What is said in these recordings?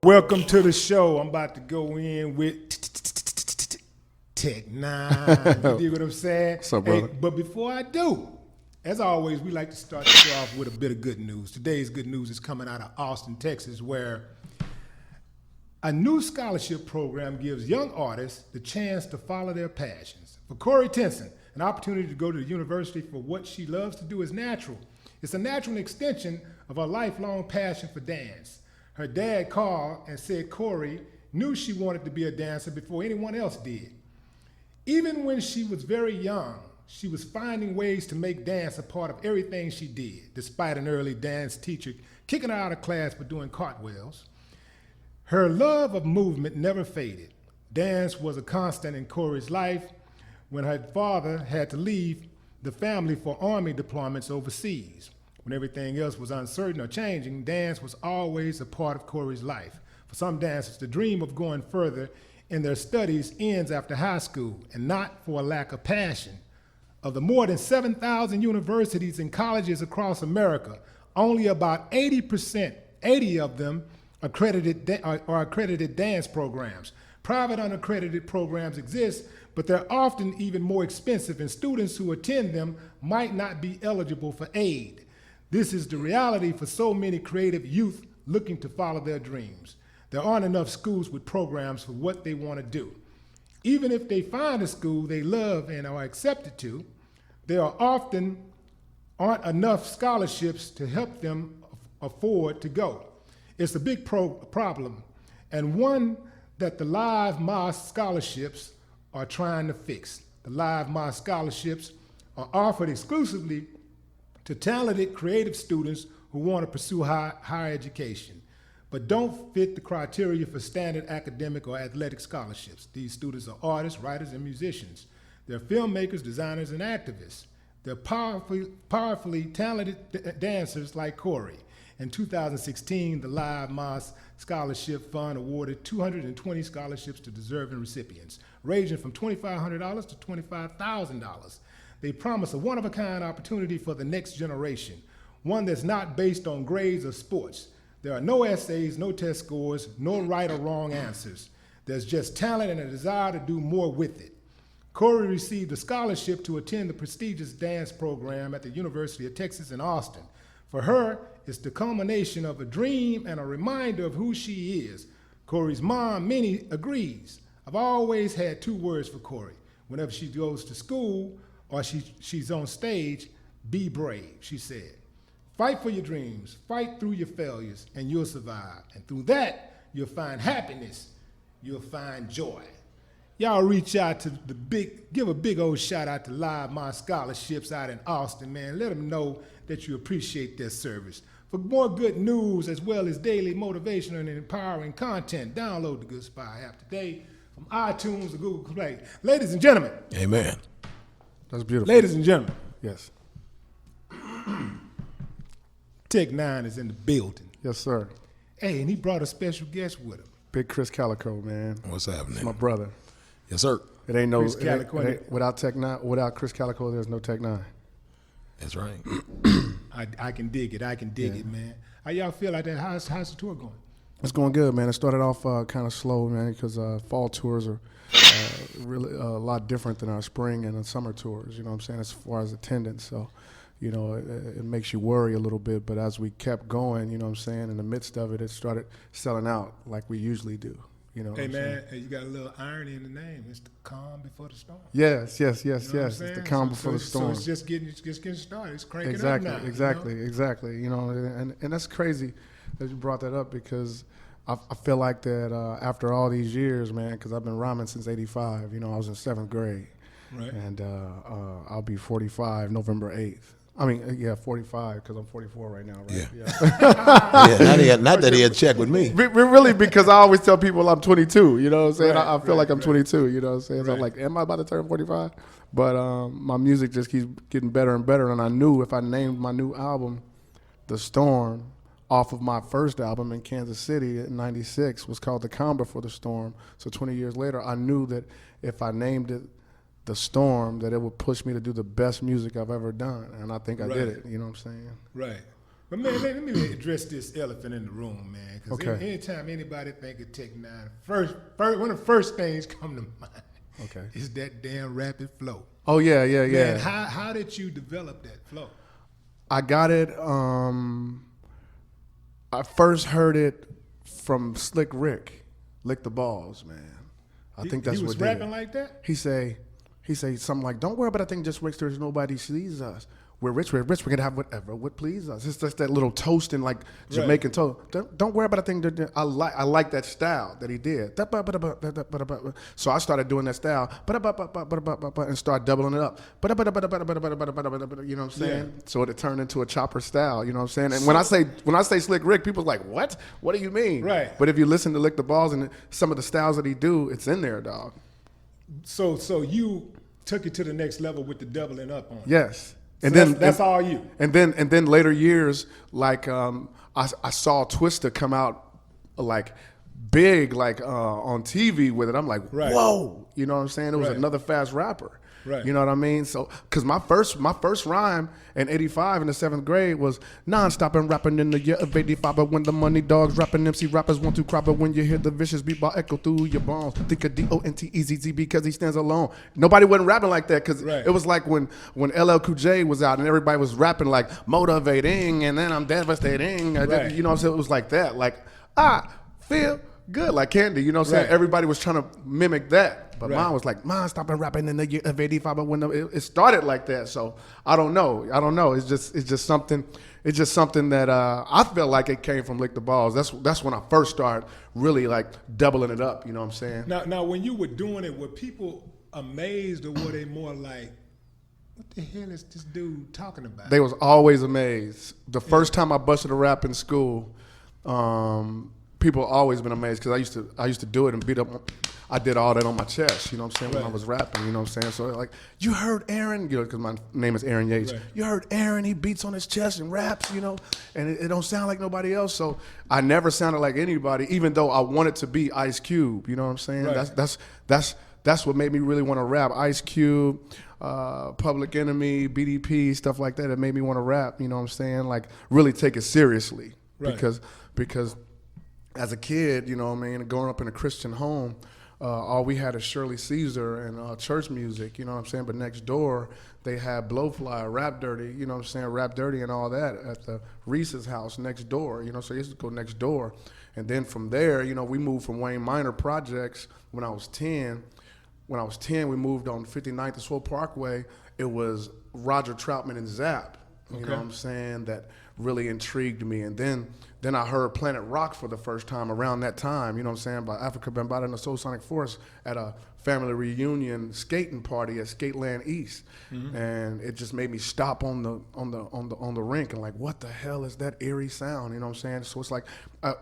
Welcome to the show. I'm about to go in with N9ne. You dig what I'm saying? What's up, brother? Hey, but before I do, as always, we like to start the show off with a bit of good news. Today's good news is coming out of Austin, Texas, where a new scholarship program gives young artists the chance to follow their passions. For Corey Tenson, an opportunity to go to the university for what she loves to do is natural. It's a natural extension of her lifelong passion for dance. Her dad called and said Corey knew she wanted to be a dancer before anyone else did. Even when she was very young, she was finding ways to make dance a part of everything she did, despite an early dance teacher kicking her out of class for doing cartwheels. Her love of movement never faded. Dance was a constant in Corey's life. When her father had to leave the family for army deployments overseas, when everything else was uncertain or changing, dance was always a part of Corey's life. For some dancers, the dream of going further in their studies ends after high school, and not for a lack of passion. Of the more than 7,000 universities and colleges across America, only about 80 of them are accredited dance programs. Private unaccredited programs exist, but they're often even more expensive, and students who attend them might not be eligible for aid. This is the reality for so many creative youth looking to follow their dreams. There aren't enough schools with programs for what they want to do. Even if they find a school they love and are accepted to, there often aren't enough scholarships to help them afford to go. It's a big problem, and one that the Live Moss scholarships are trying to fix. The Live Moss scholarships are offered exclusively to talented, creative students who want to pursue higher education, but don't fit the criteria for standard academic or athletic scholarships. These students are artists, writers, and musicians. They're filmmakers, designers, and activists. They're powerfully talented dancers like Corey. In 2016, the Live Moss Scholarship Fund awarded 220 scholarships to deserving recipients, ranging from $2,500 to $25,000. They promise a one-of-a-kind opportunity for the next generation, one that's not based on grades or sports. There are no essays, no test scores, no right or wrong answers. There's just talent and a desire to do more with it. Corey received a scholarship to attend the prestigious dance program at the University of Texas in Austin. For her, it's the culmination of a dream and a reminder of who she is. Corey's mom, Minnie, agrees. I've always had two words for Corey. Whenever she goes to school or she's on stage, be brave, she said. Fight for your dreams, fight through your failures, and you'll survive. And through that, you'll find happiness, you'll find joy. Y'all reach out to give a big old shout out to Live My Scholarships out in Austin, man. Let them know that you appreciate their service. For more good news as well as daily motivational and empowering content, download the Good Spy app today from iTunes or Google Play. Ladies and gentlemen. Amen. That's beautiful. Ladies and gentlemen. Yes. N9ne is in the building. Yes, sir. Hey, and he brought a special guest with him. Big Chris Calico, man. What's happening? It's my brother. Yes, sir. It ain't no Chris Calico. without N9ne, without Chris Calico, there's no N9ne. That's right. I can dig it. I can dig it, man. How y'all feel like that? How's the tour going? It's going good, man. It started off kind of slow, man, because fall tours are really a lot different than our spring and summer tours, you know what I'm saying, as far as attendance. So, you know, it makes you worry a little bit. But as we kept going, you know what I'm saying, in the midst of it, it started selling out like we usually do. You know, hey man, hey, you got a little irony in the name. It's the calm before the storm. Yes. You know It's the calm before the storm. So it's just getting started. It's cranking exactly, up now. Exactly. You know, and that's crazy that you brought that up, because I feel like that after all these years, man, because I've been rhyming since '85. You know, I was in 7th grade, right? And I'll be 45 November 8th. I mean, yeah, 45, because I'm 44 right now, right? Yeah. Not that he had checked with me. Really, because I always tell people I'm 22, you know what I'm saying? Right, I feel like I'm 22, you know what I'm saying? So I'm like, am I about to turn 45? But my music just keeps getting better and better, and I knew if I named my new album The Storm off of my first album in Kansas City in '96, was called The Calm Before the Storm. So 20 years later, I knew that if I named it The Storm, that it would push me to do the best music I've ever done. And I think I did it, you know what I'm saying? Right. But man, let me address this elephant in the room, man. Because Okay. anytime anybody think of Tech-9, first one of the first things come to mind. Okay. Is that damn rapid flow. Oh yeah. Man, how did you develop that flow? I got it. I first heard it from Slick Rick, Lick the Balls, man. I think that's he was what did rapping it. like that. He say something like, "Don't worry about a thing, just rich. There's nobody sees us. We're rich. We're rich. We can have whatever would please us." It's just that little toasting, like Jamaican toast. Don't worry about a thing. I like that style that he did. So I started doing that style, and started doubling it up. You know what I'm saying? Yeah. So it turned into a chopper style. You know what I'm saying? And when I say Slick Rick, people are like, "What? What do you mean?" Right. But if you listen to Lick the Balls and some of the styles that he do, it's in there, dog. So you took it to the next level with the doubling up on it. Yes. And So then that's all you. And then later years, like I saw Twista come out like big, like on TV with it. I'm like, Right. whoa, you know what I'm saying? It was Right. another fast rapper. Right. You know what I mean? So, cause my first rhyme in '85 in the 7th grade was non-stop and rapping in the year of '85. But when the money dogs rapping, MC rappers want to crop. But when you hear the vicious beat ball echo through your bones, think of DONTEZZ because he stands alone. Nobody wasn't rapping like that, cause Right. it was like when LL Cool J was out and everybody was rapping like motivating and then I'm devastating. Right. You know what I'm saying? It was like that. Like, I feel good, like Candy. You know what I'm saying? Right. Everybody was trying to mimic that. But Right. mine was like, mine stopped rapping in the year of '85. But when it started like that, so I don't know. It's just something. It's just something that I felt like it came from Lick the Balls. That's when I first started really like doubling it up. You know what I'm saying? Now, when you were doing it, were people amazed or were they more like, what the hell is this dude talking about? They was always amazed. The first time I busted a rap in school, people always been amazed because I used to do it and beat up. I did all that on my chest, you know what I'm saying, when I was rapping, you know what I'm saying? So like, you heard Aaron, you know, because my name is Aaron Yates. Right. You heard Aaron, he beats on his chest and raps, you know, and it don't sound like nobody else. So I never sounded like anybody, even though I wanted to be Ice Cube, you know what I'm saying? Right. That's what made me really want to rap. Ice Cube, Public Enemy, BDP, stuff like that. It made me want to rap, you know what I'm saying? Like really take it seriously. Right. Because as a kid, you know what I mean, growing up in a Christian home, all we had is Shirley Caesar and church music, you know what I'm saying? But next door, they had Blowfly, Rap Dirty, you know what I'm saying? Rap Dirty and all that at the Reese's house next door, you know, so I used to go next door. And then from there, you know, we moved from Wayne Minor Projects when I was 10. When I was 10, we moved on 59th and Swole Parkway. It was Roger Troutman and Zapp, you know what I'm saying, that really intrigued me. And then I heard Planet Rock for the first time around that time, you know what I'm saying, by Africa Bambaataa and the Soul Sonic Force at a family reunion skating party at Skateland East. Mm-hmm. And it just made me stop on the rink and like, what the hell is that eerie sound, you know what I'm saying? So it's like,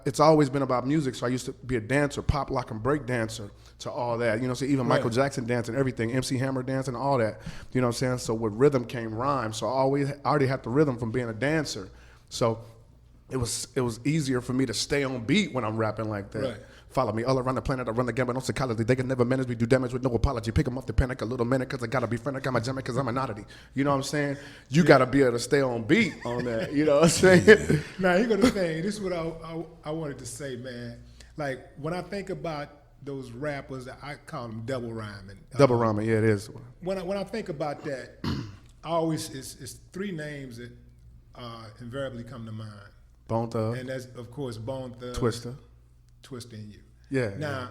it's always been about music. So I used to be a dancer, pop, lock, and break dancer to all that, you know, so even Michael Jackson dancing, everything, MC Hammer dancing, all that, you know what I'm saying? So with rhythm came rhyme. So I already had the rhythm from being a dancer. So it was easier for me to stay on beat when I'm rapping like that. Right. Follow me all around the planet. I run the gamut on psychology. They can never manage me, do damage with no apology. Pick them up the panic a little minute because I got to be friendly. I got my jammer because I'm an oddity. You know what I'm saying? You got to be able to stay on beat on that. You know what I'm saying? Now, here go the thing. This is what I wanted to say, man. Like, when I think about those rappers, I call them double rhyming. Double rhyming, yeah, it is. When I think about that, I always, it's three names that invariably come to mind. Bone Thug. And that's, of course, Bone Thug. Twista. Twista and you. Yeah. Now,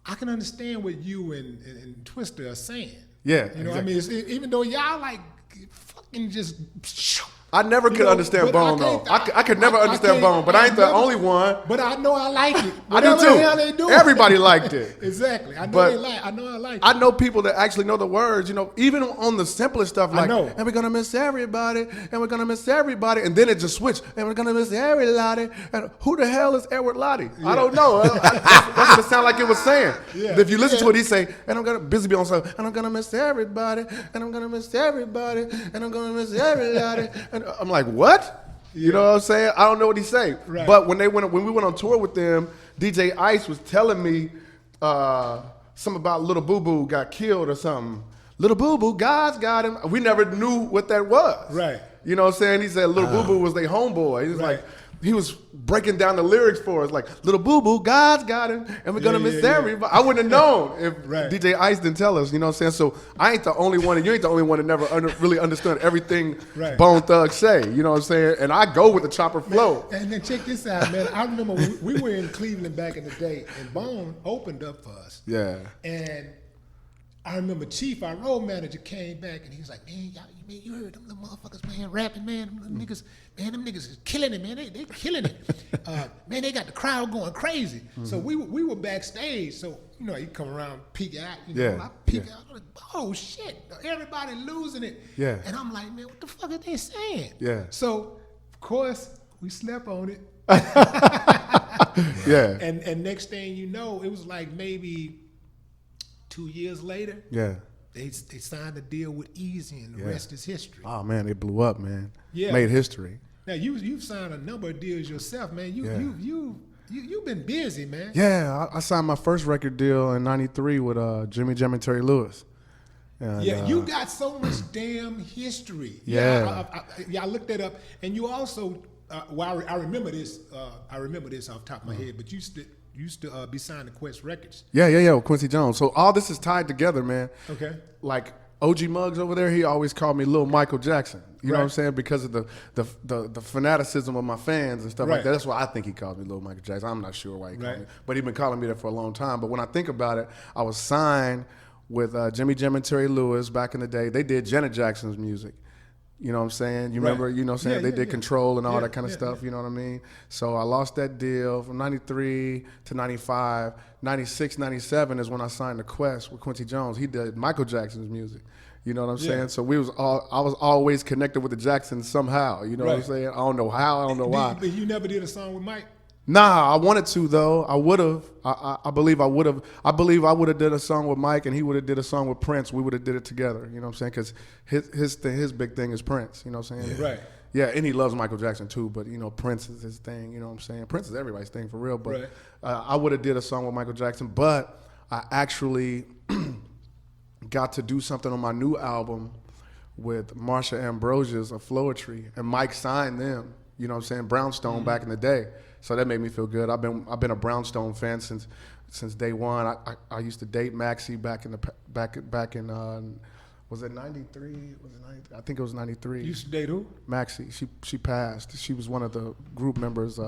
I can understand what you and Twista are saying. Yeah. You know, exactly. I mean, even though y'all like fucking just. I never could understand Bone though. I could never understand Bone, but I ain't the only one. But I know I like it. I do Whatever too. the hell they do. Everybody liked it. Exactly. I know But I know I like it. I know people that actually know the words, you know, even on the simplest stuff like, know. and we're going to miss everybody, and we're going to miss everybody, and then it just switched, and we're going to miss everybody, and who the hell is Edward Lottie? I don't know. That's what it sounded like it was saying. Yeah. If you listen to it, he say, and I'm going to, busy be on something, and I'm going to miss everybody, and I'm going to miss everybody, and I'm going to miss everybody, and I'm like, what? You know what I'm saying? I don't know what he say. Right. But when we went on tour with them, DJ Ice was telling me something about Little Boo Boo got killed or something. Little Boo Boo, God's got him. We never knew what that was. Right. You know what I'm saying? He said Little Boo Boo was their homeboy. He was like, he was breaking down the lyrics for us, like, Little Boo Boo, God's got him, and we're going to miss everybody. I wouldn't have known if DJ Ice didn't tell us, you know what I'm saying? So I ain't the only one, and you ain't the only one that never really understood everything Bone Thugs say, you know what I'm saying? And I go with the chopper flow. And then check this out, man. I remember we were in Cleveland back in the day, and Bone opened up for us. Yeah. And I remember Chief, our road manager, came back, and he was like, man, you heard them little motherfuckers, man, rapping, man. Them niggas is killing it, man. They killing it. Man, they got the crowd going crazy. So we were backstage. So, you know, you come around, peek out. You know, I peek out. I'm like, oh, shit. Everybody losing it. Yeah. And I'm like, man, what the fuck are they saying? Yeah. So, of course, we slept on it. Yeah. And next thing you know, it was like maybe 2 years later. Yeah. They signed a deal with Easy, and the rest is history. Oh man, it blew up, man. Yeah. Made history. Now you've signed a number of deals yourself, man. You've been busy, man. Yeah, I signed my first record deal in '93 with Jimmy Jam and Terry Lewis. And, you got so much damn history. I looked that up, and you also. Well, I remember this. I remember this off the top of my head, but you used to be signed to Quest Records. Yeah, with Quincy Jones. So all this is tied together, man. Okay. Like OG Muggs over there, he always called me Lil Michael Jackson. You know what I'm saying? Because of the fanaticism of my fans and stuff like that. That's why I think he called me Lil Michael Jackson. I'm not sure why he called me, but he's been calling me that for a long time. But when I think about it, I was signed with Jimmy Jam and Terry Lewis back in the day. They did Janet Jackson's music. You know what I'm saying? You remember, you know what I'm saying? They did Control and all that kind of stuff, you know what I mean? So I lost that deal from 93 to 95. 96, 97 is when I signed to Quest with Quincy Jones. He did Michael Jackson's music. You know what I'm saying? So I was always connected with the Jacksons somehow. You know what I'm saying? I don't know how, I don't know why. But you never did a song with Mike? Nah, I wanted to though. I would have. I believe I would have. I believe I would have did a song with Mike, and he would have did a song with Prince. We would have did it together. You know what I'm saying? Because his big thing is Prince. You know what I'm saying? Right. Yeah, and he loves Michael Jackson too. But you know, Prince is his thing. You know what I'm saying? Prince is everybody's thing for real. But I would have did a song with Michael Jackson. But I actually got to do something on my new album with Marsha Ambrosius of Floetry, and Mike signed them. You know what I'm saying? Brownstone back in the day. So that made me feel good. I've been a Brownstone fan since day one. I used to date Maxie back in was it 93? Was it 90? I think it was 93. You used to date who? Maxie. She passed. She was one of the group members.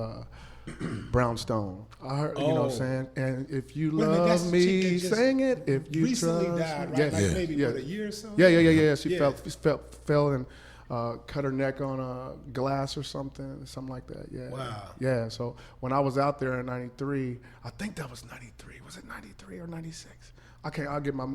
Brownstone. I heard, you know what I'm saying? And if you love me, sing it. If you recently trust, died, right? Like maybe a year or so. Yeah. She fell and cut her neck on a glass or something like that. Yeah. Wow. Yeah. So when I was out there in '93, I think that was '93. Was it '93 or '96? Okay, I'll get my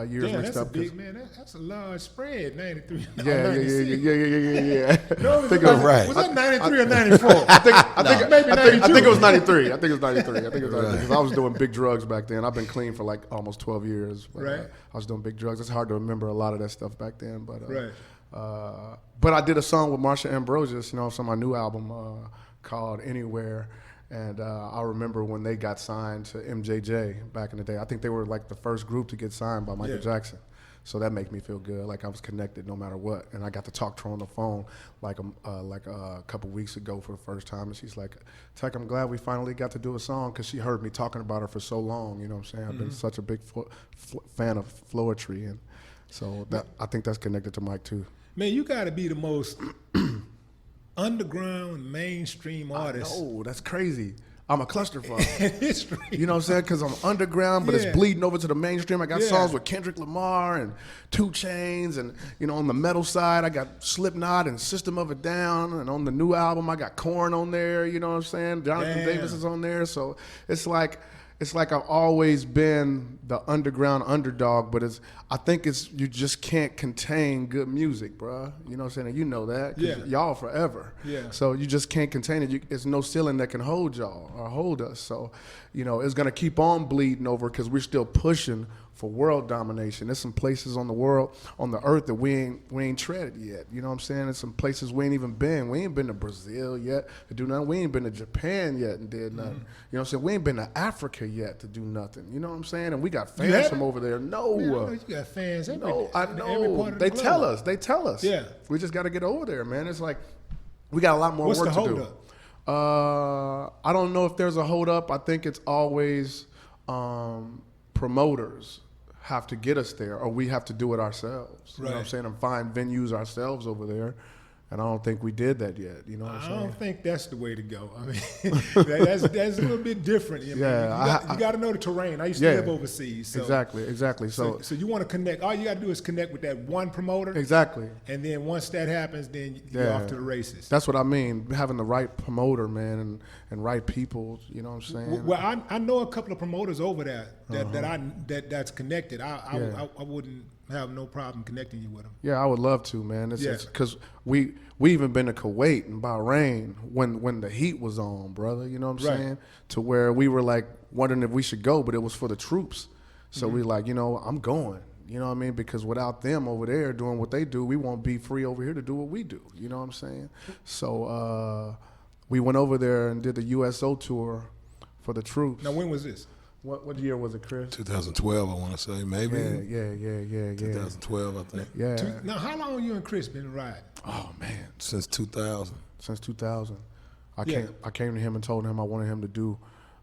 years mixed up. That's a big man. That's a large spread. 93. Yeah. No, I think it was right. Was that 93 or 94? I think maybe 92. I think it was 93. I think it was 93 because I was doing big drugs back then. I've been clean for like almost 12 years. But, right. I was doing big drugs. It's hard to remember a lot of that stuff back then. But but I did a song with Marsha Ambrosius, you know, on my new album called Anywhere. And I remember when they got signed to MJJ back in the day. I think they were like the first group to get signed by Michael Jackson. So that made me feel good, like I was connected no matter what. And I got to talk to her on the phone like a couple weeks ago for the first time. And she's like, Tech, I'm glad we finally got to do a song, because she heard me talking about her for so long. You know what I'm saying? I've been such a big fan of Floetry. And so I think that's connected to Mike too. Man, you got to be the most underground mainstream artist. Oh, that's crazy. I'm a clusterfuck. History. You know what I'm saying? Because I'm underground, but it's bleeding over to the mainstream. I got songs with Kendrick Lamar and 2 Chainz, and you know, on the metal side, I got Slipknot and System of a Down, and on the new album, I got Korn on there. You know what I'm saying? Jonathan Davis is on there, so it's like I've always been the underground underdog, but I think you just can't contain good music, bruh. You know what I'm saying? And you know that, because y'all forever. Yeah. So you just can't contain it. It's no ceiling that can hold y'all or hold us. So, you know, it's going to keep on bleeding over because we're still pushing for world domination. There's some places on the earth that we ain't treaded yet. You know what I'm saying? There's some places we ain't even been. We ain't been to Brazil yet to do nothing. We ain't been to Japan yet and did nothing. You know what I'm saying? We ain't been to Africa yet to do nothing. You know what I'm saying? And we got fans from over there. No. Man, I know you got fans every, No, I in every know. part of the They globe. tell us. Yeah. We just got to get over there, man. It's like we got a lot more What's work the to do. hold I don't know if there's a hold up. I think it's always promoters have to get us there, or we have to do it ourselves. You know what I'm Right. saying? And find venues ourselves over there. And I don't think we did that yet. You know what I'm I saying? don't think that's the way to go. I mean, that's a little bit different. I mean, Yeah, you got to know the terrain. I used to Yeah. live overseas. So, Exactly. So so you want to connect. All you got to do is connect with that one promoter. exactly. And then once that happens, then you're Yeah. off to the races. That's what I mean. Having the right promoter, man, and right people. You know what I'm saying? Well, I know a couple of promoters over there that's connected. Yeah. I wouldn't have no problem connecting you with them. Yeah, I would love to, man. Yeah. It's because we even been to Kuwait and Bahrain when the heat was on, brother. You know what I'm Right. saying? To where we were like wondering if we should go, but it was for the troops. So we like, I'm going. You know what I mean? Because without them over there doing what they do, we won't be free over here to do what we do. You know what I'm saying? So we went over there and did the USO tour for the troops. Now, when was this? What year was it, Chris? 2012, I want to say, maybe. Yeah. 2012, I think. Yeah. Now, how long you and Chris been riding? Oh man. Since 2000. Since 2000. I Yeah. came to him and told him I wanted him to do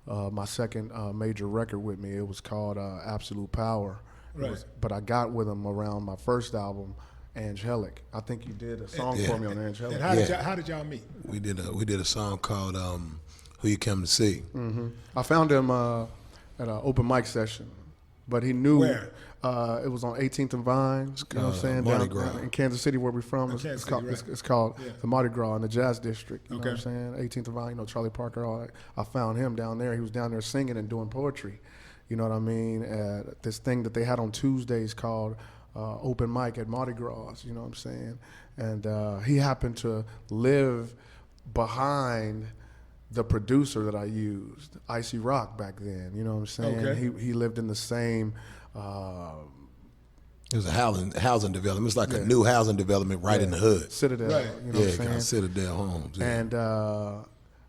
my second major record with me. It was called Absolute Power. Right. But I got with him around my first album, Angelic. I think you did a song for me on Angelic. And how did y'all meet? We did a song called Who You Come to See. I found him at an open mic session, but he knew Where? It was on 18th and Vine. You know what I'm saying? Mardi Down Gras. in Kansas City, where we're from. Kansas called, City, right. it's called Yeah. the Mardi Gras in the Jazz District. You know what I'm Okay. saying? 18th and Vine. Charlie Parker. All that. I found him down there. He was down there singing and doing poetry. You know what I mean? At this thing that they had on Tuesdays called open mic at Mardi Gras. You know what I'm saying? And he happened to live behind the producer that I used, Icy Rock, back then. You know what I'm saying? Okay. He lived in the same. It was a housing development. It's like a new housing development right in the hood. Citadel. Right. You know what I'm Kind saying? of Citadel Homes. Yeah. And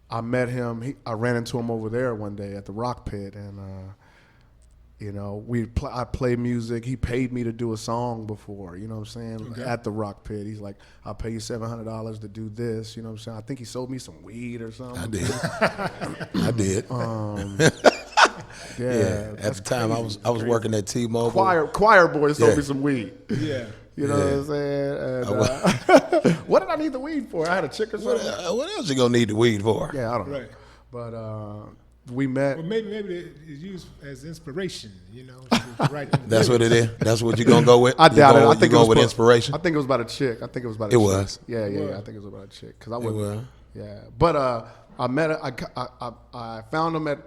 I met him. I ran into him over there one day at the Rock Pit, and I played music. He paid me to do a song before. You know what I'm saying? Okay. At the Rock Pit, he's like, "I'll pay you $700 to do this." You know what I'm saying? I think he sold me some weed or something. I did. I did. Yeah. At the time, I was working at T-Mobile. Choir boy sold Yeah. me some weed. Yeah. You know Yeah. what I'm saying? And, what did I need the weed for? I had a chick or something. What else you gonna need the weed for? Yeah, I don't know. Right. But we met. Well, maybe it's used as inspiration. To write them That's what it is. That's what you're gonna go with. I doubt it. I You think it going was with for- inspiration. I think it was about a chick. I think it was about a It chick. was. Yeah. was. I think it was about a chick. Cause I It was. was. Yeah. But I met. I found him at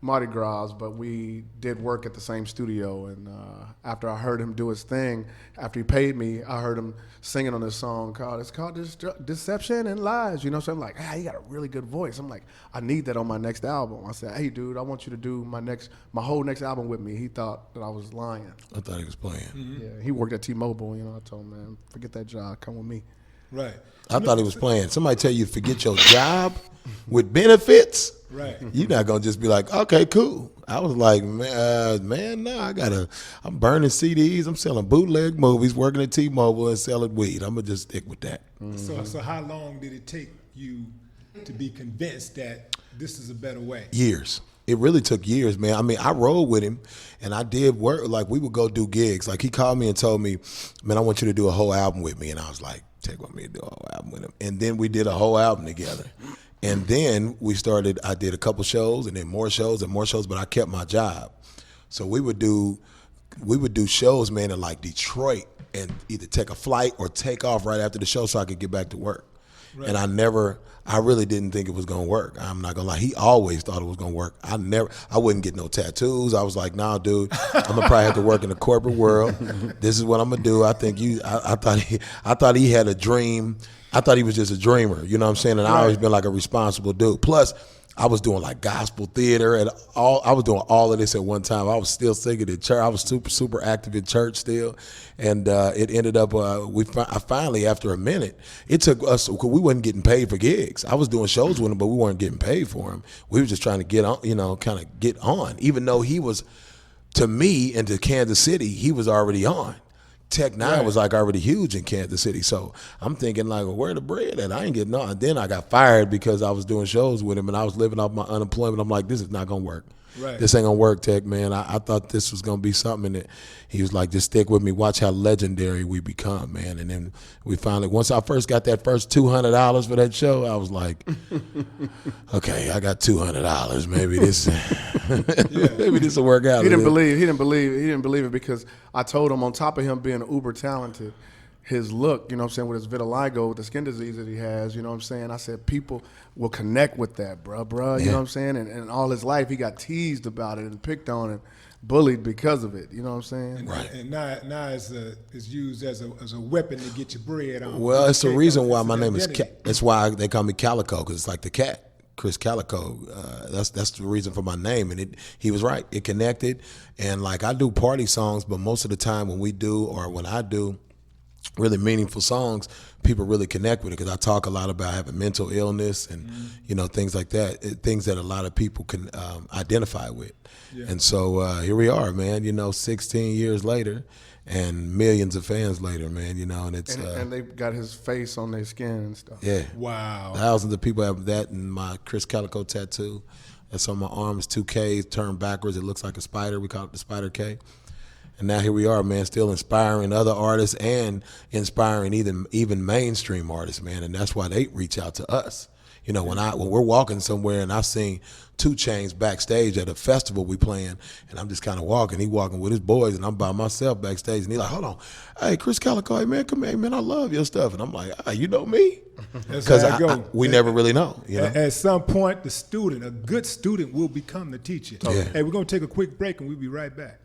Mardi Gras, but we did work at the same studio. And after I heard him do his thing, after he paid me, I heard him singing on this song called Deception and Lies. You know, so I'm like, he got a really good voice. I'm like, I need that on my next album. I said, hey, dude, I want you to do my whole next album with me. He thought that I was lying. I thought he was playing. Yeah, he worked at T-Mobile. I told him, man, forget that job. Come with me. Right. I thought he was playing. Somebody tell you to forget your job with benefits. Right. You're not gonna just be like, okay, cool. I was like, man, no, I'm burning CDs. I'm selling bootleg movies, working at T-Mobile and selling weed. I'm gonna just stick with that. So how long did it take you to be convinced that this is a better way? Years. It really took years, man. I mean, I rode with him, and I did work. Like, we would go do gigs. Like, he called me and told me, man, I want you to do a whole album with me. And I was like, take with me to do a whole album with him. And then we did a whole album together. And then I did a couple shows, and then more shows and more shows, but I kept my job. So we would do shows, man, in like Detroit, and either take a flight or take off right after the show so I could get back to work. Right. And I really didn't think it was gonna work. I'm not gonna lie. He always thought it was gonna work. I wouldn't get no tattoos. I was like, nah, dude, I'm gonna probably have to work in the corporate world. This is what I'm gonna do. I thought he had a dream. I thought he was just a dreamer. You know what I'm saying? And I always been like a responsible dude. Plus, I was doing like gospel theater and I was doing all of this at one time. I was still singing in church. I was super active in church still, and it ended up I finally, after a minute, it took us, cause we wasn't getting paid for gigs. I was doing shows with him, but we weren't getting paid for him. We were just trying to get on, kind of get on. Even though he was, to me and to Kansas City, he was already on. N9ne was like already huge in Kansas City, so I'm thinking like, well, where the bread at? I ain't getting on. And then I got fired because I was doing shows with him and I was living off my unemployment. I'm like, this is not gonna work. Right. This ain't gonna work, Tech, man. I thought this was gonna be something that he was like, just stick with me, watch how legendary we become, man. And then we finally, once I first got that first $200 for that show, I was like, okay, I got $200. Maybe this, maybe this will work out. He didn't believe it because I told him, on top of him being uber talented, his look, you know what I'm saying, with his vitiligo, with the skin disease that he has, you know what I'm saying, I said people will connect with that, bruh, you know what I'm saying, and all his life he got teased about it and picked on and bullied because of it, you know what I'm saying? Right. And now is used as a weapon to get your bread on. Well, it's the reason why my name is it's why they call me Calico, because it's like the cat. Chris Calico, that's the reason for my name, and he was right. It connected, and like I do party songs, but most of the time when I do really meaningful songs, people really connect with it because I talk a lot about having mental illness and things like that, things that a lot of people can identify with. Yeah. And so here we are, man. 16 years later, and millions of fans later, man. And it's and they've got his face on their skin and stuff. Yeah. Wow. Thousands of people have that, and my Chris Calico tattoo. That's on my arms, 2 Ks turned backwards. It looks like a spider. We call it the Spider K. And now here we are, man, still inspiring other artists and inspiring even mainstream artists, man. And that's why they reach out to us. When we're walking somewhere and I seen 2 Chainz backstage at a festival we playing, and I'm just kind of walking. He walking with his boys, and I'm by myself backstage. And he like, hold on, hey, Chris Calico, hey, man, come here, man, I love your stuff. And I'm like, you know me? Because we never really know. At some point, a good student will become the teacher. Yeah. Hey, we're going to take a quick break, and we'll be right back.